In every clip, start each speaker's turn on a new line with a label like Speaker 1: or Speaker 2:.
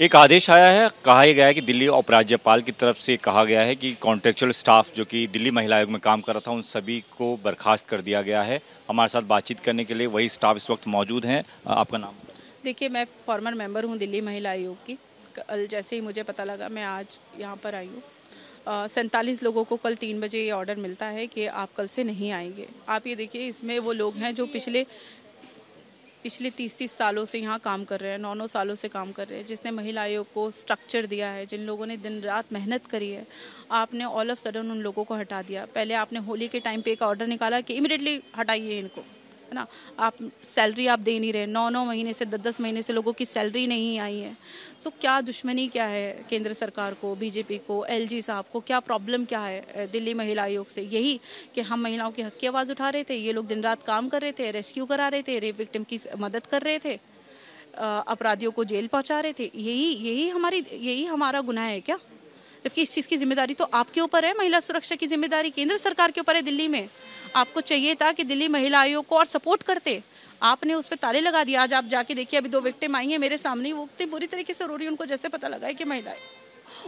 Speaker 1: एक आदेश आया है, कहा गया है कि दिल्ली उपराज्यपाल की तरफ से कहा गया है कि कॉन्ट्रेक्चुअल स्टाफ जो कि दिल्ली महिला आयोग में काम कर रहा था उन सभी को बर्खास्त कर दिया गया है। हमारे साथ बातचीत करने के लिए वही स्टाफ इस वक्त मौजूद हैं। आपका नाम?
Speaker 2: देखिए, मैं फॉर्मर मेंबर हूं दिल्ली महिला आयोग की। कल जैसे ही मुझे पता लगा मैं आज यहां पर आई हूं। 47 लोगों को कल 3 बजे ये ऑर्डर मिलता है कि आप कल से नहीं आएंगे। आप ये देखिए, इसमें वो लोग हैं जो पिछले 30-30 सालों से यहाँ काम कर रहे हैं, 9-9 सालों से काम कर रहे हैं, जिसने महिला आयोग को स्ट्रक्चर दिया है, जिन लोगों ने दिन रात मेहनत करी है। आपने ऑल ऑफ सडन उन लोगों को हटा दिया। पहले आपने होली के टाइम पे एक ऑर्डर निकाला कि इमिडिएटली हटाइए इनको, है ना। आप सैलरी आप दे नहीं रहे, 9-9 महीने से 10-10 महीने से लोगों की सैलरी नहीं आई है। तो क्या दुश्मनी क्या है केंद्र सरकार को, बीजेपी को, एलजी साहब को, क्या प्रॉब्लम क्या है दिल्ली महिला आयोग से? यही कि हम महिलाओं के हक की आवाज़ उठा रहे थे, ये लोग दिन रात काम कर रहे थे, रेस्क्यू करा रहे थे, रेप विक्टिम की मदद कर रहे थे, अपराधियों को जेल पहुंचा रहे थे। यही हमारा गुनाह है क्या? जबकि इस चीज़ की जिम्मेदारी तो आपके ऊपर है। महिला सुरक्षा की जिम्मेदारी केंद्र सरकार के ऊपर है। दिल्ली में आपको चाहिए था कि दिल्ली महिला आयोग को और सपोर्ट करते, आपने उस पर ताले लगा दिया। आज आप जाके देखिए, अभी 2 विक्टिम आई हैं मेरे सामने, वो इतनी बुरी तरीके से रो रही है, उनको जैसे पता लगा है कि महिला है।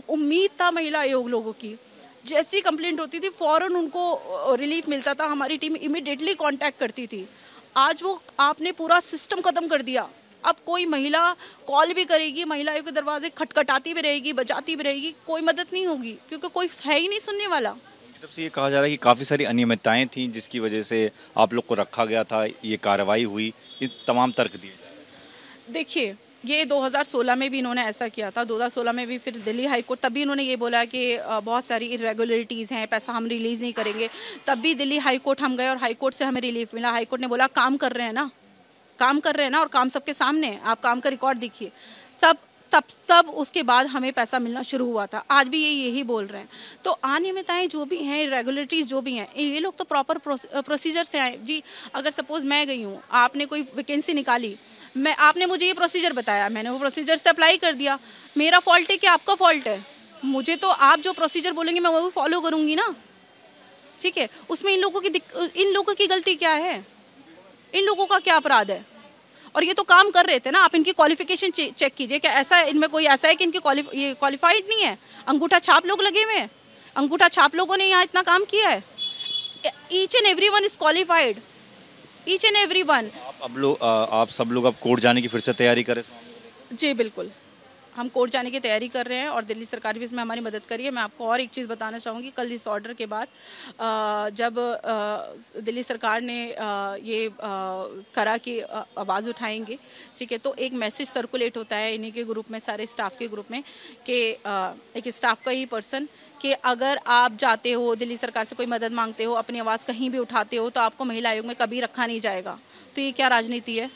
Speaker 2: उम्मीद था महिला आयोग लोगों की, जैसी कंप्लेंट होती थी फौरन उनको रिलीफ मिलता था, हमारी टीम इमीडिएटली कांटेक्ट करती थी। आज वो आपने पूरा सिस्टम खत्म कर दिया। अब कोई महिला कॉल भी करेगी, महिला आयोग के दरवाजे खटखटाती भी रहेगी, बजाती भी रहेगी, कोई मदद नहीं होगी, क्योंकि कोई है ही नहीं सुनने वाला।
Speaker 1: तब से ये कहा जा रहा है कि काफ़ी सारी अनियमितताएं थीं जिसकी वजह से आप लोग को रखा गया था, ये कार्रवाई हुई, ये तमाम तर्क दिए।
Speaker 2: देखिए, ये 2016 में भी इन्होंने ऐसा किया था। 2016 में भी फिर दिल्ली हाई कोर्ट, तब भी इन्होंने ये बोला कि बहुत सारी इरेगुलरिटीज़ हैं, पैसा हम रिलीज़ नहीं करेंगे। तब भी दिल्ली हाई कोर्ट हम गए और हाई कोर्ट से हमें रिलीफ मिला। हाई कोर्ट ने बोला काम कर रहे हैं ना, काम कर रहे हैं ना, और काम सबके सामने है, आप काम का रिकॉर्ड देखिए। तब उसके बाद हमें पैसा मिलना शुरू हुआ था। आज भी ये यही बोल रहे हैं। तो अनियमितताएं जो भी हैं, रेगुलेटरीज जो भी हैं, ये लोग तो प्रॉपर प्रोसीजर से आए जी। अगर सपोज मैं गई हूँ, आपने कोई वैकेंसी निकाली, आपने मुझे ये प्रोसीजर बताया, मैंने वो प्रोसीजर से अप्लाई कर दिया। मेरा फॉल्ट है कि आपका फॉल्ट है? मुझे तो आप जो प्रोसीजर बोलेंगे मैं वो फॉलो करूँगी ना, ठीक है। उसमें इन लोगों की गलती क्या है? इन लोगों का क्या अपराध है? और ये तो काम कर रहे थे ना। आप इनकी क्वालिफिकेशन चेक कीजिए, क्या ऐसा इनमें कोई ऐसा है कि इनकी ये क्वालिफाइड नहीं है? अंगूठा छाप लोग लगे हुए हैं, अंगूठा छाप लोगों ने यहाँ इतना काम किया है। Each and everyone is qualified, each and everyone.
Speaker 1: आप सब लोग अब कोर्ट जाने की फिर से तैयारी करें?
Speaker 2: जी बिल्कुल, हम कोर्ट जाने की तैयारी कर रहे हैं और दिल्ली सरकार भी इसमें हमारी मदद करी है। मैं आपको और एक चीज़ बताना चाहूँगी, कल इस ऑर्डर के बाद जब दिल्ली सरकार ने ये करा कि आवाज़ उठाएंगे, ठीक है, तो एक मैसेज सर्कुलेट होता है इन्हीं के ग्रुप में, सारे स्टाफ के ग्रुप में, कि एक स्टाफ का ही पर्सन, कि अगर आप जाते हो दिल्ली सरकार से कोई मदद मांगते हो, अपनी आवाज़ कहीं भी उठाते हो, तो आपको महिला आयोग में कभी रखा नहीं जाएगा। तो ये क्या राजनीति है?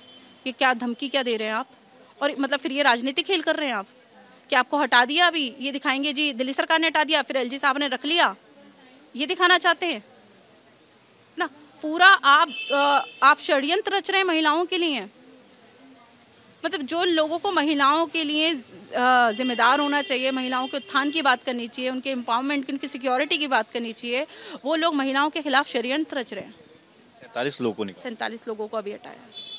Speaker 2: ये क्या धमकी क्या दे रहे हैं आप? और मतलब फिर ये राजनीतिक खेल कर रहे हैं आप कि आपको हटा दिया, अभी ये दिखाएंगे जी दिल्ली सरकार ने हटा दिया, फिर एलजी साहब ने रख लिया, ये दिखाना चाहते हैं ना। पूरा आप षड्यंत्र रच रहे हैं महिलाओं के लिए। मतलब जो लोगों को महिलाओं के लिए जिम्मेदार होना चाहिए, महिलाओं के उत्थान की बात करनी चाहिए, उनके एम्पावरमेंट की, उनकी सिक्योरिटी की बात करनी चाहिए, वो लोग महिलाओं के खिलाफ षड्यंत्र रच रहे हैं। 47 लोगों को अभी हटाया।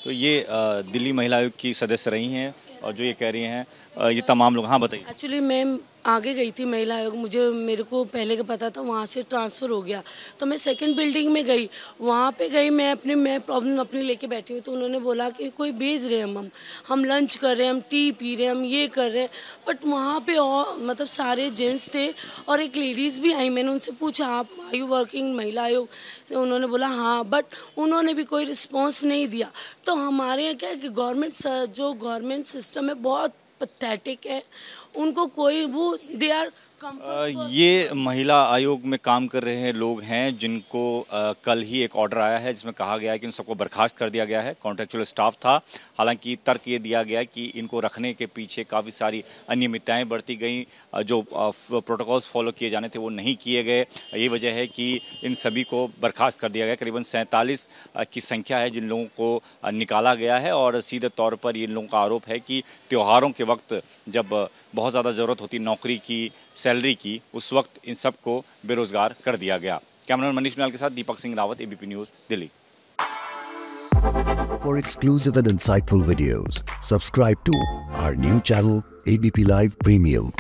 Speaker 1: तो ये दिल्ली महिला आयोग की सदस्य रही हैं और जो ये कह रही हैं, ये तमाम लोग। हाँ बताइए।
Speaker 3: एक्चुअली मैं आगे गई थी महिला आयोग, मेरे को पहले का पता था, वहाँ से ट्रांसफ़र हो गया तो मैं सेकंड बिल्डिंग में गई। वहाँ पे गई, मैं प्रॉब्लम अपनी लेके बैठी हुई, तो उन्होंने बोला कि कोई भेज रहे हैं, हम लंच कर रहे हैं, हम टी पी रहे हैं, हम ये कर रहे हैं। बट वहाँ पे और मतलब सारे जेंट्स थे और एक लेडीज़ भी आई। मैंने उनसे पूछा, आप आर यू वर्किंग महिला आयोग से? उन्होंने बोला हाँ, बट उन्होंने भी कोई रिस्पॉन्स नहीं दिया। तो हमारे यहाँ क्या है कि गवर्नमेंट सिस्टम है बहुत पैथेटिक है, उनको कोई वो दे आर
Speaker 1: ये महिला आयोग में काम कर रहे हैं लोग हैं जिनको कल ही एक ऑर्डर आया है जिसमें कहा गया है कि उन सबको बर्खास्त कर दिया गया है। कॉन्ट्रेक्चुअल स्टाफ था। हालांकि तर्क ये दिया गया कि इनको रखने के पीछे काफ़ी सारी अनियमितताएं बरती गई, जो प्रोटोकॉल्स फॉलो किए जाने थे वो नहीं किए गए। यही वजह है कि इन सभी को बर्खास्त कर दिया गया। करीबन 47 की संख्या है जिन लोगों को निकाला गया है और सीधे तौर पर इन लोगों का आरोप है कि त्योहारों के वक्त जब बहुत ज़्यादा ज़रूरत होती नौकरी की, सैलरी की, उस वक्त इन सबको बेरोजगार कर दिया गया। कैमरामैन मनीष मीनाल के साथ Deepak Singh Rawat, ABP news, Delhi.
Speaker 4: For exclusive and insightful videos, subscribe to our new channel ABP Live Premium.